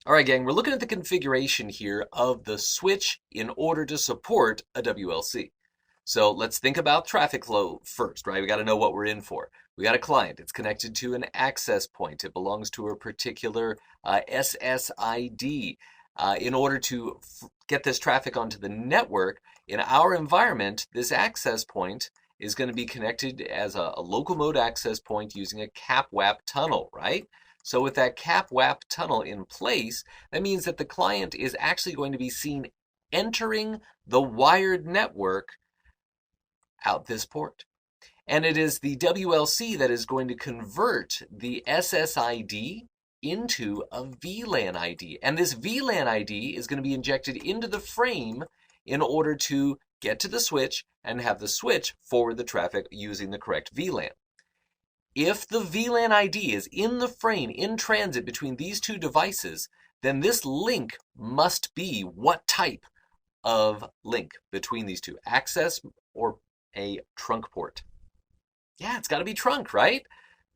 All right, gang, we're looking at the configuration here of the switch in order to support a WLC. So let's think about traffic flow first, right? We got to know what we're in for. We got a client. It's connected to an access point. It belongs to a particular SSID. In order to get this traffic onto the network, in our environment, this access point is going to be connected as a local mode access point using a CAP/WAP tunnel, right? So with that CAP/WAP tunnel in place, that means that the client is actually going to be seen entering the wired network out this port. And it is the WLC that is going to convert the SSID into a VLAN ID. And this VLAN ID is going to be injected into the frame in order to get to the switch and have the switch forward the traffic using the correct VLAN. If the VLAN ID is in the frame, in transit between these two devices, then this link must be what type of link between these two? Access or a trunk port? Yeah, it's got to be trunk, right?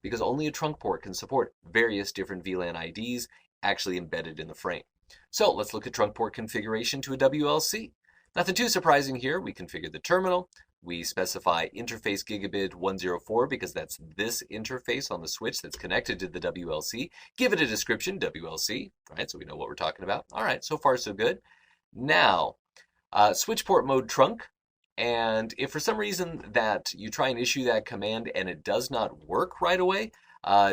Because only a trunk port can support various different VLAN IDs actually embedded in the frame. So let's look at trunk port configuration to a WLC. Nothing too surprising here. We configure the terminal. We specify interface gigabit 104 because that's this interface on the switch that's connected to the WLC. Give it a description, WLC, right? So we know what we're talking about. All right, so far so good. Now, switch port mode trunk. And if for some reason that you try and issue that command and it does not work right away,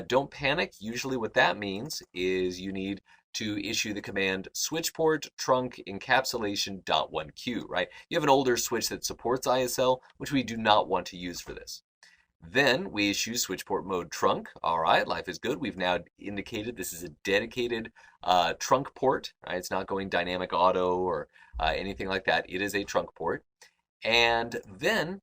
don't panic. Usually what that means is you need to issue the command switch port trunk encapsulation.1q, right? You have an older switch that supports ISL, which we do not want to use for this. Then we issue switch port mode trunk. All right, life is good. We've now indicated this is a dedicated trunk port, right? It's not going dynamic auto or anything like that. It is a trunk port. And then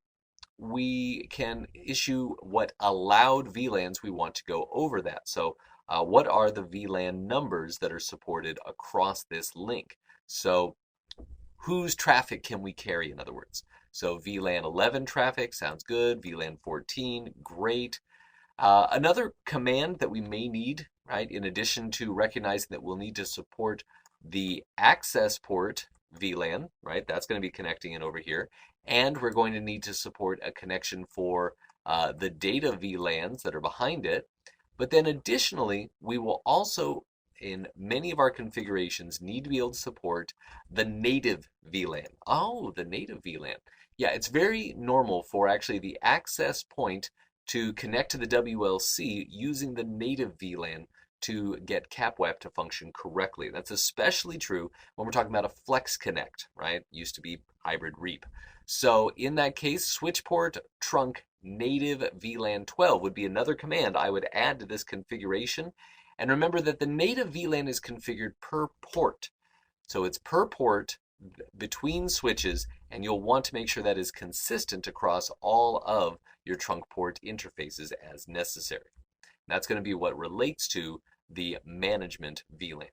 we can issue what allowed VLANs we want to go over that. So what are the VLAN numbers that are supported across this link? So whose traffic can we carry, in other words? So VLAN 11 traffic sounds good. VLAN 14, great. Another command that we may need, right, in addition to recognizing that we'll need to support the access port VLAN, right? That's going to be connecting in over here. And we're going to need to support a connection for the data VLANs that are behind it. But then additionally, we will also, in many of our configurations, need to be able to support the native VLAN. Oh, the native VLAN. Yeah, it's very normal for actually the access point to connect to the WLC using the native VLAN to get CAP/WAP to function correctly. That's especially true when we're talking about a flex connect, right? Used to be hybrid REAP. So in that case, switch port trunk native VLAN 12 would be another command I would add to this configuration. And remember that the native VLAN is configured per port. So it's per port between switches, and you'll want to make sure that is consistent across all of your trunk port interfaces as necessary. That's going to be what relates to the management VLAN.